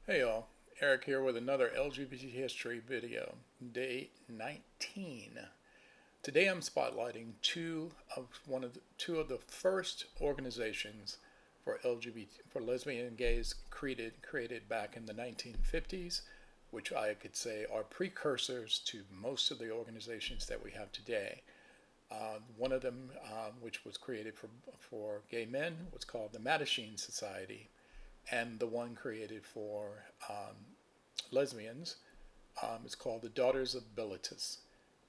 Hey y'all, Eric here with another LGBT history video, day 19. Today I'm spotlighting two of the first organizations for LGBT for lesbian and gays created back in the 1950s, which I could say are precursors to most of the organizations that we have today. One of them, which was created for gay men, was called the Mattachine Society, and the one created for um, lesbians is called the Daughters of Bilitis.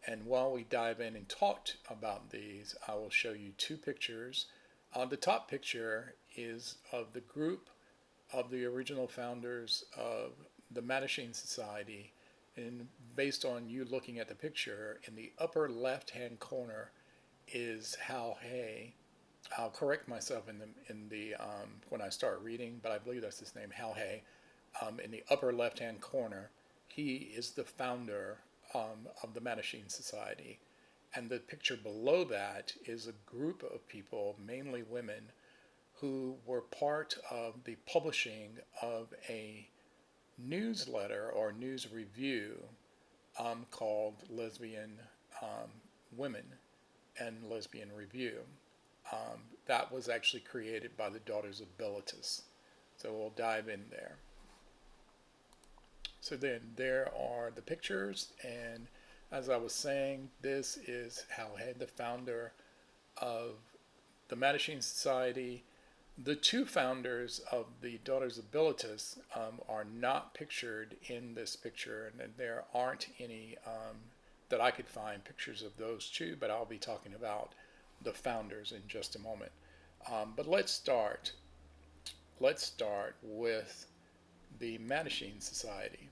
And while we dive in and talk about these, I will show you two pictures. The top picture is of the group of the original founders of the Mattachine Society. And based on you looking at the picture, in the upper left hand corner is Hal Hay. I'll correct myself in the when I start reading, but I believe that's his name, Hal Hay. In the upper left-hand corner, he is the founder of the Mattachine Society, and the picture below that is a group of people, mainly women, who were part of the publishing of a newsletter or news review called Lesbian um, Women and Lesbian Review. That was actually created by the Daughters of Bilitis. So we'll dive in there. So then there are the pictures, and as I was saying, this is Hal Head, the founder of the Mattachine Society. The two founders of the Daughters of Bilitis are not pictured in this picture, and there aren't any that I could find pictures of those two, but I'll be talking about the founders in just a moment. But let's start. Let's start with the Mattachine Society.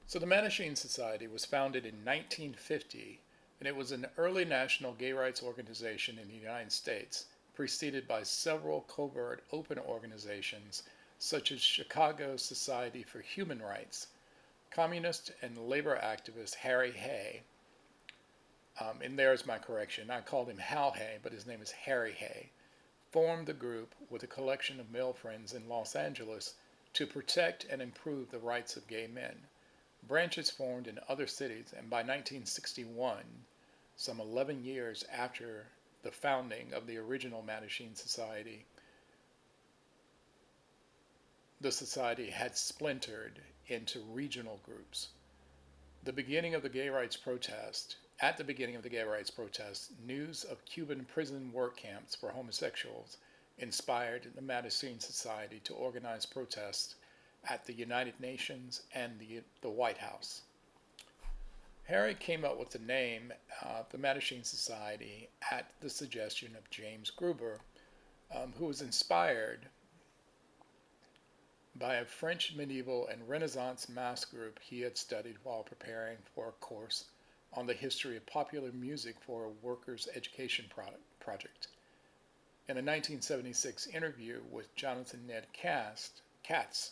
So the Mattachine Society was founded in 1950, and it was an early national gay rights organization in the United States, preceded by several covert open organizations such as Chicago Society for Human Rights. Communist and labor activist Harry Hay, and there's my correction, I called him Hal Hay, but his name is Harry Hay, formed the group with a collection of male friends in Los Angeles to protect and improve the rights of gay men. Branches formed in other cities, and by 1961, some 11 years after the founding of the original Mattachine Society, the society had splintered into regional groups. The beginning of the gay rights protest, At the beginning of the gay rights protest, news of Cuban prison work camps for homosexuals inspired the Mattachine Society to organize protests at the United Nations and the White House. Harry came up with the name the Mattachine Society at the suggestion of James Gruber, who was inspired by a French medieval and Renaissance mass group he had studied while preparing for a course on the history of popular music for a workers' education project. In a 1976 interview with Jonathan Ned Katz,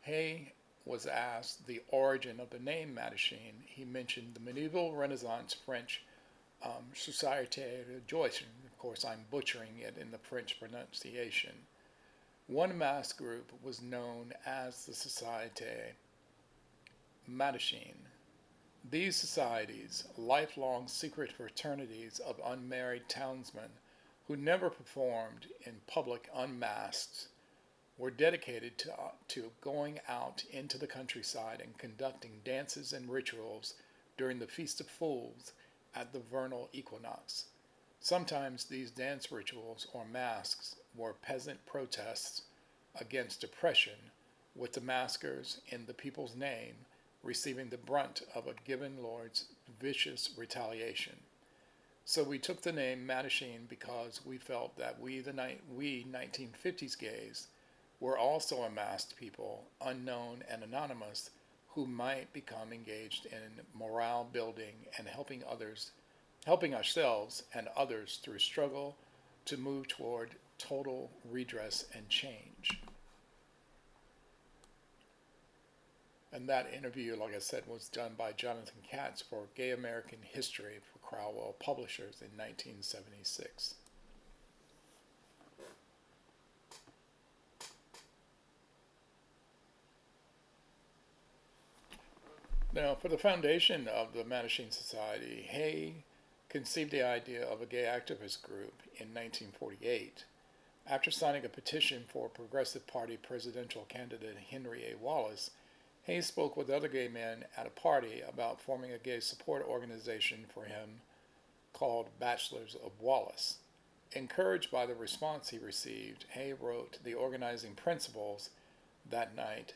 Hay was asked the origin of the name Mattachine. He mentioned the medieval Renaissance French Société de Joyce. Of course, I'm butchering it in the French pronunciation. One mass group was known as the Société Mattachine. These societies, lifelong secret fraternities of unmarried townsmen who never performed in public unmasked, were dedicated to going out into the countryside and conducting dances and rituals during the Feast of Fools at the vernal equinox. Sometimes these dance rituals or masks were peasant protests against oppression, with the maskers, in the people's name, receiving the brunt of a given lord's vicious retaliation. So we took the name Mattachine because we felt that we 1950s gays were also a masked people, unknown and anonymous, who might become engaged in morale building and helping ourselves and others through struggle to move toward total redress and change. And that interview, like I said, was done by Jonathan Katz for Gay American History for Crowell Publishers in 1976. Now, for the foundation of the Mattachine Society, Hay conceived the idea of a gay activist group in 1948. After signing a petition for Progressive Party presidential candidate Henry A. Wallace, Hayes spoke with other gay men at a party about forming a gay support organization for him called Bachelors of Wallace. Encouraged by the response he received, Hay wrote the organizing principles that night,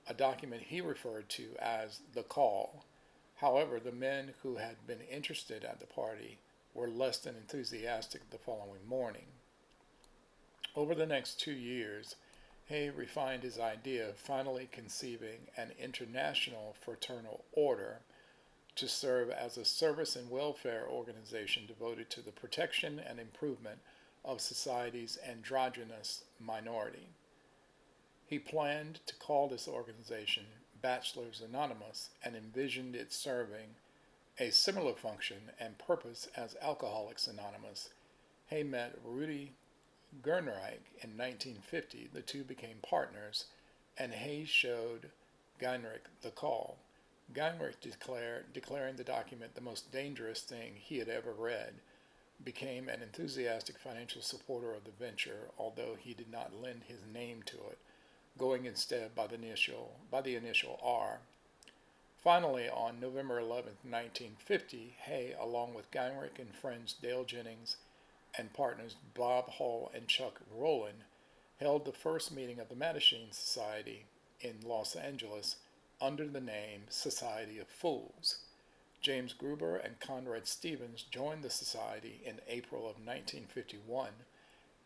a document he referred to as the Call. However, the men who had been interested at the party were less than enthusiastic the following morning. Over the next 2 years, Hay refined his idea of finally conceiving an international fraternal order to serve as a service and welfare organization devoted to the protection and improvement of society's androgynous minority. He planned to call this organization Bachelors Anonymous and envisioned it serving a similar function and purpose as Alcoholics Anonymous. Hay met Rudy Gernreich in 1950. The two became partners, and Hay showed Geinrich the Call. Geinrich declaring the document the most dangerous thing he had ever read, became an enthusiastic financial supporter of the venture, although he did not lend his name to it, going instead by the initial R. Finally, on November 11, 1950, Hay, along with Geinrich and friends Dale Jennings and partners Bob Hull and Chuck Rowland, held the first meeting of the Mattachine Society in Los Angeles under the name Society of Fools. James Gruber and Conrad Stevens joined the society in April of 1951,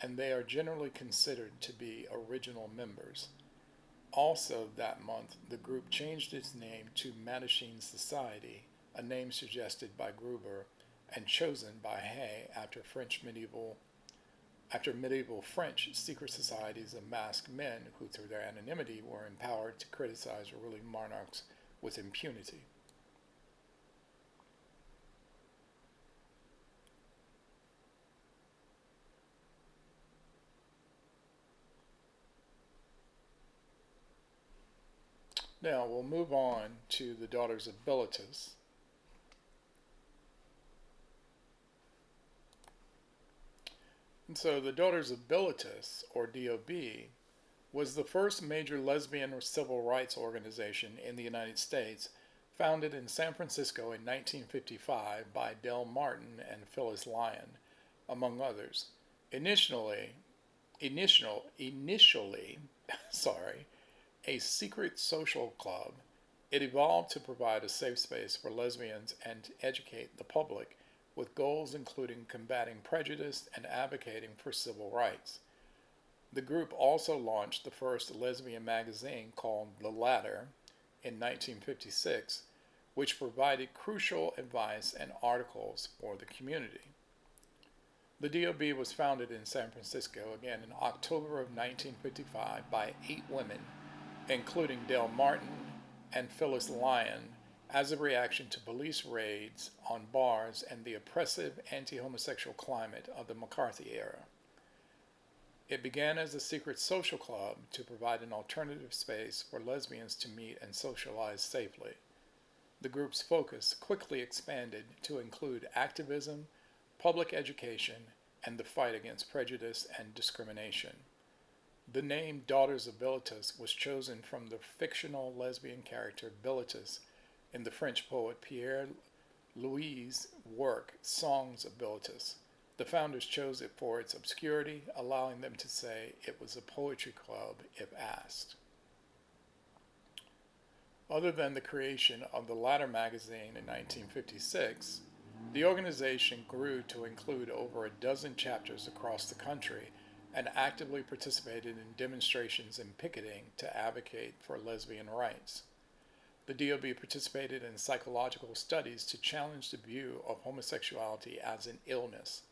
and they are generally considered to be original members. Also that month, the group changed its name to Mattachine Society, a name suggested by Gruber and chosen by Hay after medieval French secret societies of masked men who, through their anonymity, were empowered to criticize ruling monarchs with impunity. Now we'll move on to the Daughters of Bilitis. And so the Daughters of Bilitis, or DOB, was the first major lesbian civil rights organization in the United States, founded in San Francisco in 1955 by Del Martin and Phyllis Lyon, among others. Initially, a secret social club, it evolved to provide a safe space for lesbians and to educate the public, with goals including combating prejudice and advocating for civil rights. The group also launched the first lesbian magazine called The Ladder in 1956, which provided crucial advice and articles for the community. The DOB was founded in San Francisco again in October of 1955 by 8 women, including Del Martin and Phyllis Lyon, as a reaction to police raids on bars and the oppressive anti-homosexual climate of the McCarthy era. It began as a secret social club to provide an alternative space for lesbians to meet and socialize safely. The group's focus quickly expanded to include activism, public education, and the fight against prejudice and discrimination. The name Daughters of Bilitis was chosen from the fictional lesbian character Bilitis in the French poet Pierre Louis' work Songs of Bilitis. The founders chose it for its obscurity, allowing them to say it was a poetry club if asked. Other than the creation of the Ladder magazine in 1956, the organization grew to include over a dozen chapters across the country and actively participated in demonstrations and picketing to advocate for lesbian rights. The DOB participated in psychological studies to challenge the view of homosexuality as an illness.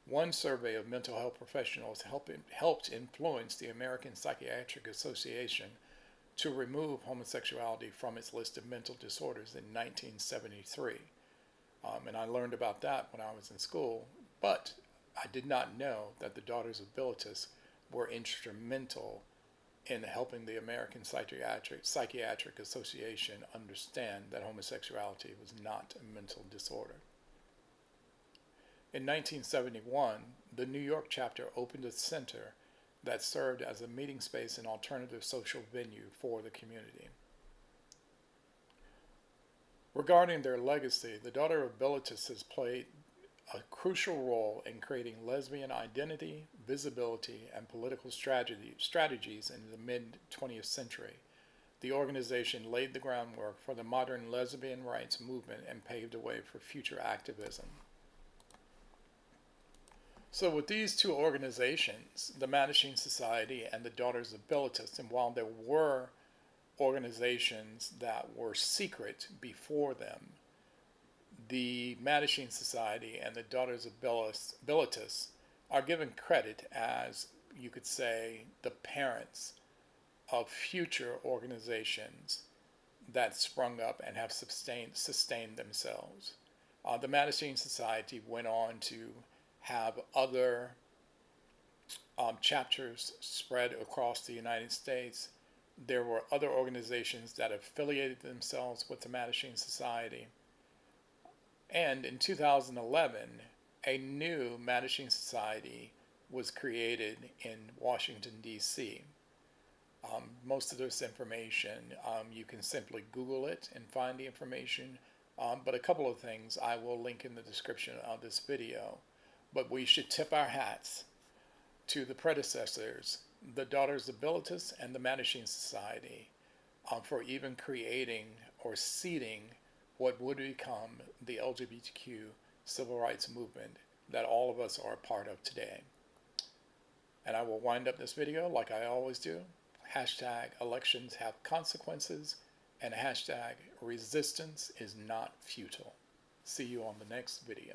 One survey of mental health professionals helped influence the American Psychiatric Association to remove homosexuality from its list of mental disorders in 1973. And I learned about that when I was in school, but I did not know that the Daughters of Bilitis were instrumental in helping the American Psychiatric Association understand that homosexuality was not a mental disorder. In 1971, the New York chapter opened a center that served as a meeting space and alternative social venue for the community. Regarding their legacy, the daughter of Bilitis has played a crucial role in creating lesbian identity, visibility, and political strategies in the mid-20th century. The organization laid the groundwork for the modern lesbian rights movement and paved the way for future activism. So with these two organizations, the Mattachine Society and the Daughters of Bilitis, and while there were organizations that were secret before them, the Mattachine Society and the Daughters of Bilitis are given credit as, you could say, the parents of future organizations that sprung up and have sustained themselves. The Mattachine Society went on to have other chapters spread across the United States. There were other organizations that affiliated themselves with the Mattachine Society. And in 2011, a new Mattachine Society was created in Washington, D.C. Most of this information, you can simply Google it and find the information. But a couple of things I will link in the description of this video. But we should tip our hats to the predecessors, the Daughters of Bilitis and the Mattachine Society, for even creating or seeding what would become the LGBTQ civil rights movement that all of us are a part of today. And I will wind up this video like I always do. Hashtag elections have consequences, and hashtag resistance is not futile. See you on the next video.